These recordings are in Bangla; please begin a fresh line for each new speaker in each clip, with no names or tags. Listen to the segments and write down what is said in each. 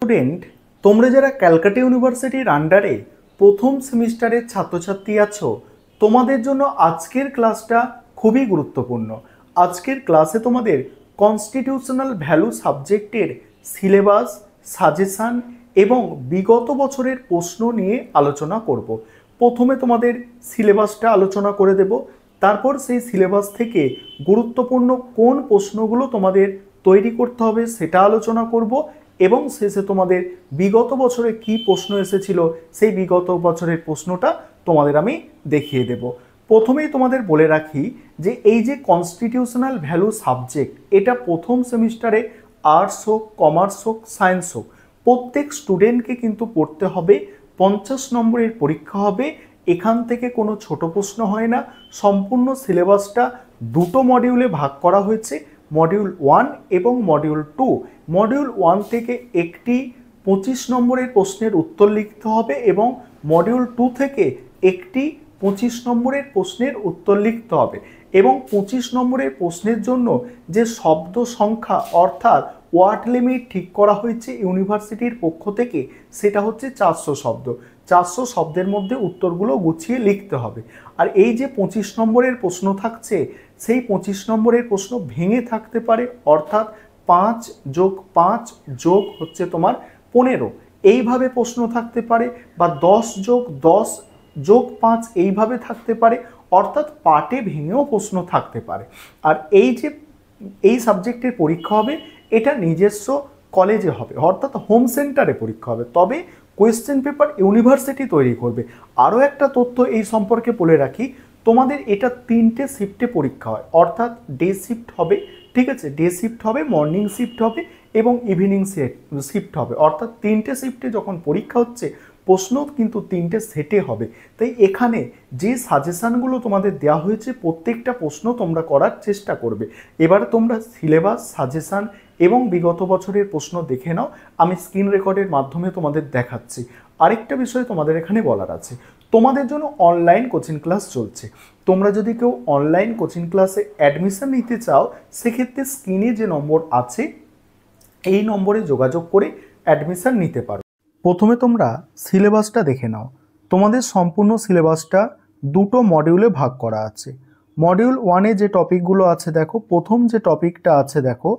স্টুডেন্ট, তোমরা যারা ক্যালকাটা ইউনিভার্সিটির আন্ডারে প্রথম সেমিস্টারের ছাত্রছাত্রী আছো, তোমাদের জন্য আজকের ক্লাসটা খুবই গুরুত্বপূর্ণ। আজকের ক্লাসে তোমাদের কনস্টিটিউশনাল ভ্যালু সাবজেক্টের সিলেবাস, সাজেশান এবং বিগত বছরের প্রশ্ন নিয়ে আলোচনা করব। প্রথমে তোমাদের সিলেবাসটা আলোচনা করে দেব, তারপর সেই সিলেবাস থেকে গুরুত্বপূর্ণ কোন প্রশ্নগুলো তোমাদের তৈরি করতে হবে সেটা আলোচনা করব এবং শেষে তোমাদের বিগত বছরে কি প্রশ্ন এসেছিল সেই বিগত বছরের প্রশ্নটা তোমাদের আমি দেখিয়ে দেব। প্রথমেই তোমাদের বলে রাখি যে এই যে কনস্টিটিউশনাল ভ্যালু সাবজেক্ট, এটা প্রথম সেমিস্টারে আর্টস হোক, কমার্স হোক, সায়েন্স হোক, প্রত্যেক স্টুডেন্টকে কিন্তু পড়তে হবে। 50 নম্বরের পরীক্ষা হবে। এখান থেকে কোনো ছোট প্রশ্ন হয় না। সম্পূর্ণ সিলেবাসটা দুটো মডিউলে ভাগ করা হয়েছে, মডিউল 1 এবং মডিউল 2। মডিউল 1 থেকে একটি 25 নম্বরের প্রশ্নের উত্তর লিখতে হবে এবং মডিউল 2 থেকে একটি 25 নম্বরের প্রশ্নের উত্তর লিখতে হবে। এবং 25 নম্বরের প্রশ্নের জন্য যে শব্দ সংখ্যা অর্থাৎ ওয়ার্ড লিমিট ঠিক করা হয়েছে ইউনিভার্সিটির পক্ষ থেকে, সেটা হচ্ছে 400 শব্দ। 400 শব্দের মধ্যে উত্তরগুলো গুছিয়ে লিখতে হবে। আর এই যে 25 নম্বরের প্রশ্ন থাকছে, সেই 25 নম্বরের প্রশ্ন ভেঙে থাকতে পারে, অর্থাৎ 5 যোগ 5 যোগ হচ্ছে তোমার 15, এইভাবে প্রশ্ন থাকতে পারে, বা 10 যোগ 10 যোগ 5 এইভাবে থাকতে পারে, অর্থাৎ পাটে ভেঙেও প্রশ্ন থাকতে পারে। আর এই যে এই সাবজেক্টের পরীক্ষা হবে, এটা নিজস্ব কলেজে হবে, অর্থাৎ হোম সেন্টারে পরীক্ষা হবে, তবে কোয়েশ্চেন পেপার ইউনিভার্সিটি তৈরি করবে। আরও একটা তথ্য এই সম্পর্কে বলে রাখি, তোমাদের এটা 3টে শিফটে পরীক্ষা হয়, অর্থাৎ ডে শিফট হবে, ঠিক আছে, ডে শিফট হবে, মর্নিং শিফট হবে এবং ইভিনিং শিফট হবে, অর্থাৎ 3টে শিফটে যখন পরীক্ষা হচ্ছে, প্রশ্ন কিন্তু 3টে সেটে হবে। তাই এখানে যে সাজেশানগুলো তোমাদের দেওয়া হয়েছে, প্রত্যেকটা প্রশ্ন তোমরা করার চেষ্টা করবে। এবার তোমরা সিলেবাস, সাজেশান এবং বিগত বছরের প্রশ্ন দেখে নাও, আমি স্ক্রিন রেকর্ডের মাধ্যমে তোমাদের দেখাচ্ছি। আরেকটা বিষয় তোমাদের এখানে বলার আছে, তোমাদের জন্য অনলাইন কোচিং ক্লাস চলছে। তোমরা যদি কেউ অনলাইন কোচিং ক্লাসে অ্যাডমিশন নিতে চাও, সেক্ষেত্রে স্ক্রিনে যে নম্বর আছে এই নম্বরে যোগাযোগ করে অ্যাডমিশন নিতে পারো। প্রথমে তোমরা সিলেবাসটা দেখে নাও। তোমাদের সম্পূর্ণ সিলেবাসটা দুটো মডিউলে ভাগ করা আছে। মডিউল 1-এ যে টপিকগুলো আছে দেখো, প্রথম যে টপিকটা আছে দেখো,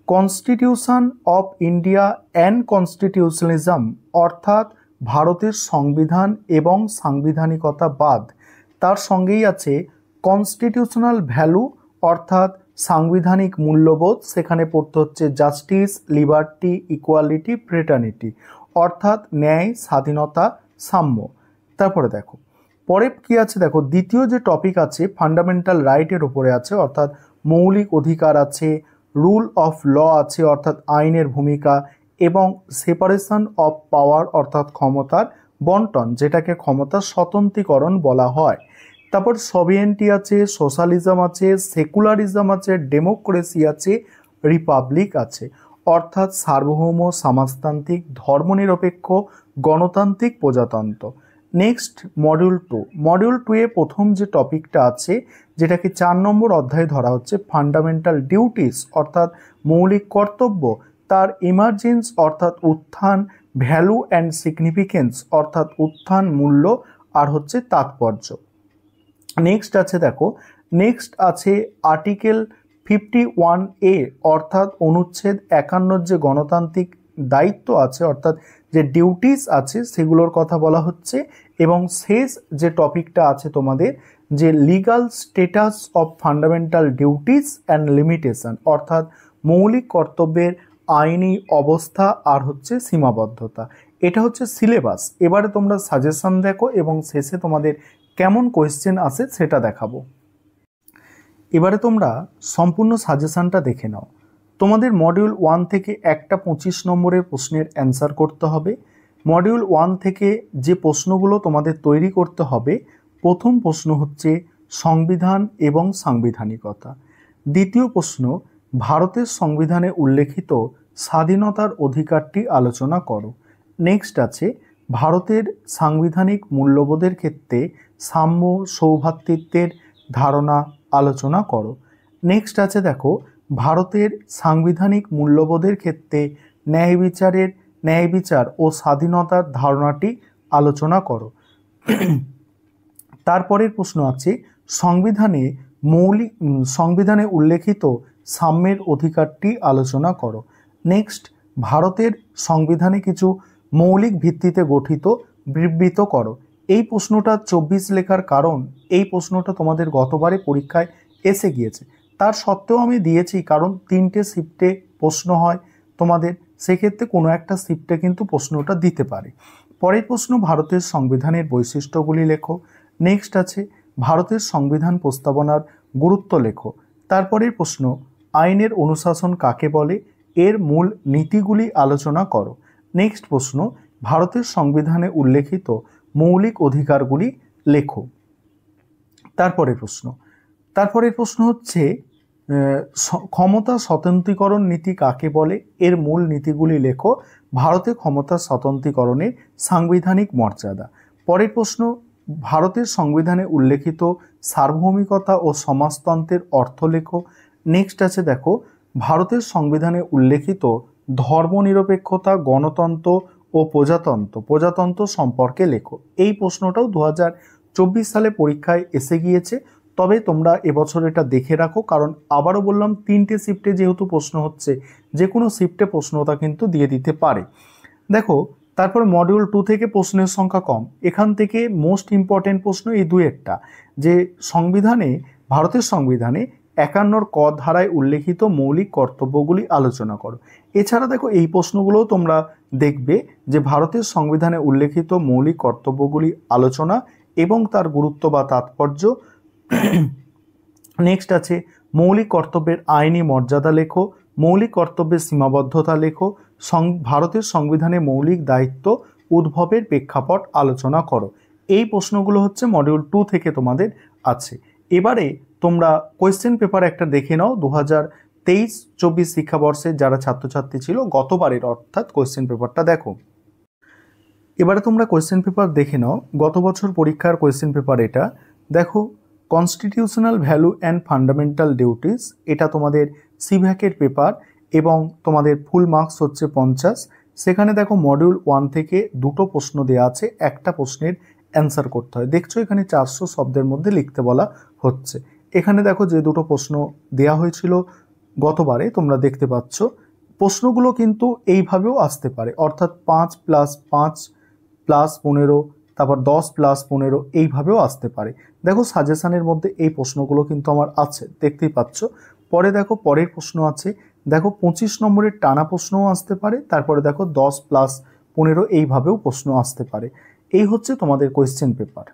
কনস্টিটিউশন অফ ইন্ডিয়া অ্যান্ড কনস্টিটিউশনালিজম, অর্থাৎ ভারতের সংবিধান এবং সাংবিধানিকতাবাদ। তার সঙ্গেই আছে কনস্টিটিউশনাল ভ্যালু, অর্থাৎ সাংবিধানিক মূল্যবোধ। সেখানে পড়তে হচ্ছে জাস্টিস, লিবার্টি, ইকুয়ালিটি, ফ্রেটার্নিটি, অর্থাৎ ন্যায়, স্বাধীনতা, সাম্য। তারপরে দেখো পরে কি আছে দেখো, দ্বিতীয় যে টপিক আছে ফান্ডামেন্টাল রাইটের উপরে আছে, অর্থাৎ মৌলিক অধিকার আছে, রুল অফ ল আছে, অর্থাৎ আইনের ভূমিকা, এবং সেপারেশন অফ পাওয়ার, অর্থাৎ ক্ষমতার বন্টন, যেটাকে ক্ষমতার স্বতন্ত্রীকরণ বলা হয়। তারপর সভিয়েন্টি আছে, সোশ্যালিজম আছে, সেকুলারিজম আছে, ডেমোক্রেসি আছে, রিপাবলিক আছে, অর্থাৎ সার্বভৌম, সমাজতান্ত্রিক, ধর্মনিরপেক্ষ, গণতান্ত্রিক, প্রজাতন্ত্র। Next module 2। মডিউল 2-এ প্রথম যে টপিকটা আছে, যেটাকে 4 নম্বর অধ্যায়ে ধরা হচ্ছে, ফান্ডামেন্টাল ডিউটিস, অর্থাৎ মৌলিক কর্তব্য, তার ইমার্জেন্স, অর্থাৎ উত্থান, ভ্যালু অ্যান্ড সিগনিফিকেন্স, অর্থাৎ উত্থান, মূল্য, আর হচ্ছে তাৎপর্য। নেক্সট আছে দেখো, নেক্সট আছে আর্টিকেল 51A, অর্থাৎ অনুচ্ছেদ 51 যে গণতান্ত্রিক দায়িত্ব আছে, অর্থাৎ যে ডিউটিস আছে সেগুলোর কথা বলা হচ্ছে। এবং শেষ যে টপিকটা আছে তোমাদের, যে legal status of fundamental duties and limitation, অর্থাৎ মৌলিক কর্তব্যের আইনি অবস্থা আর হচ্ছে সীমাবদ্ধতা। এটা হচ্ছে সিলেবাস। এবারে তোমরা সাজেশন দেখো এবং শেষে তোমাদের কেমন কোয়েশ্চেন আসে সেটা দেখাবো। এবারে তোমরা সম্পূর্ণ সাজেশনটা দেখে নাও। তোমাদের মডিউল 1 থেকে একটা 25 নম্বরের প্রশ্নের অ্যান্সার করতে হবে। মডিউল 1 থেকে যে প্রশ্নগুলো তোমাদের তৈরি করতে হবে, প্রথম প্রশ্ন হচ্ছে সংবিধান এবং সাংবিধানিকতা। দ্বিতীয় প্রশ্ন, ভারতের সংবিধানে উল্লেখিত স্বাধীনতার অধিকারটি আলোচনা করো। নেক্সট আছে ভারতের সাংবিধানিক মূল্যবোধের ক্ষেত্রে সাম্য, সৌভ্রাতৃত্বের ধারণা আলোচনা করো। নেক্সট আছে দেখো, ভারতের সাংবিধানিক মূল্যবোধের ক্ষেত্রে ন্যায় বিচারের ন্যায় বিচার ও স্বাধীনতার ধারণাটি আলোচনা করো। তারপরের প্রশ্ন আছে সংবিধানে উল্লেখিত সাম্যের অধিকারটি আলোচনা করো। নেক্সট, ভারতের সংবিধানে কিছু মৌলিক ভিত্তিতে গঠিত বিবৃত করো। এই প্রশ্নটা 24 লেখার কারণ এই প্রশ্নটা তোমাদের গতবারে পরীক্ষায় এসে গিয়েছে, তার সত্ত্বেও আমি দিয়েছি কারণ 3টে শিফটে প্রশ্ন হয় তোমাদের, সেক্ষেত্রে কোনো একটা শিফটে কিন্তু প্রশ্নটা দিতে পারে। পরের প্রশ্ন, ভারতের সংবিধানের বৈশিষ্ট্যগুলি লেখো। নেক্সট আছে ভারতের সংবিধান প্রস্তাবনার গুরুত্ব লেখো। তারপরের প্রশ্ন, আইনের অনুশাসন কাকে বলে, এর মূল নীতিগুলি আলোচনা করো। নেক্সট প্রশ্ন, ভারতের সংবিধানে উল্লেখিত মৌলিক অধিকারগুলি লেখো। তারপরের প্রশ্ন হচ্ছে ক্ষমতা স্বতন্ত্রীকরণ নীতি কাকে বলে, এর মূল নীতিগুলি লেখো। ভারতে ক্ষমতা স্বতন্ত্রীকরণের সাংবিধানিক মর্যাদা। পরের প্রশ্ন, ভারতের সংবিধানে উল্লেখিত সার্বভৌমিকতা ও সমাজতন্ত্রের অর্থ লেখো। নেক্সট আছে দেখো, ভারতের সংবিধানে উল্লেখিত ধর্মনিরপেক্ষতা, গণতন্ত্র ও প্রজাতন্ত্র সম্পর্কে লেখো। এই প্রশ্নটাও 2024 সালে পরীক্ষায় এসে গিয়েছে, তবে তোমরা এবছর এটা দেখে রাখো, কারণ আবারও বললাম 3টে শিফটে যেহেতু প্রশ্ন হচ্ছে, যে কোনো শিফটে প্রশ্নটা কিন্তু দিয়ে দিতে পারে। দেখো, তারপর মডিউল 2 থেকে প্রশ্নের সংখ্যা কম, এখান থেকে মোস্ট ইম্পর্টেন্ট প্রশ্ন এই দুয়েরটা, যে ভারতের সংবিধানে 51 ক ধারায় উল্লেখিত মৌলিক কর্তব্যগুলি আলোচনা করো। এছাড়া দেখো এই প্রশ্নগুলোও তোমরা দেখবে যে ভারতের সংবিধানে উল্লেখিত মৌলিক কর্তব্যগুলি আলোচনা এবং তার গুরুত্ব বা তাৎপর্য। নেক্সট আছে মৌলিক কর্তব্যের আইনি মর্যাদা লেখো, মৌলিক কর্তব্যের সীমাবদ্ধতা লেখো, ভারতের সংবিধানে মৌলিক দায়িত্ব উদ্ভবের প্রেক্ষাপট আলোচনা করো। এই প্রশ্নগুলো হচ্ছে মডিউল 2 থেকে তোমাদের আছে। এবারে তোমরা কোয়েশ্চেন পেপার একটা দেখে নাও 2023-24 শিক্ষাবর্ষের যারা ছাত্রছাত্রী ছিল গতবারের, অর্থাৎ কোয়েশ্চেন পেপারটা দেখো। এবারে তোমরা কোয়েশ্চেন পেপার দেখে নাও, গত বছর পরীক্ষার কোয়েশ্চেন পেপার এটা দেখো। Constitutional value and fundamental duties, এটা তোমাদের সিভ্যাকের পেপার এবং তোমাদের ফুল মার্কস হচ্ছে 50। সেখানে দেখো মডিউল 1 থেকে 2টো প্রশ্ন দেওয়া আছে, একটা প্রশ্নের অ্যান্সার করতে হয়। দেখছো এখানে 400 শব্দের মধ্যে লিখতে বলা হচ্ছে। এখানে দেখো যে 2টো প্রশ্ন দেওয়া হয়েছিল গতবারে তোমরা দেখতে পাচ্ছ, প্রশ্নগুলো কিন্তু এইভাবেও আসতে পারে, অর্থাৎ 5 + 5 + 15, তারপর 10 + 15 এইভাবেও আসতে পারে। দেখো সাজেশনের মধ্যে এই প্রশ্নগুলো কিন্তু আমার আছে, দেখতেই পাচ্ছ। পরে দেখো পরের প্রশ্ন আছে, দেখো 25 নম্বরের টানা প্রশ্নও আসতে পারে, তারপরে দেখো 10 + 15 এইভাবেও প্রশ্ন আসতে পারে। এই হচ্ছে তোমাদের কোয়েশ্চেন পেপার।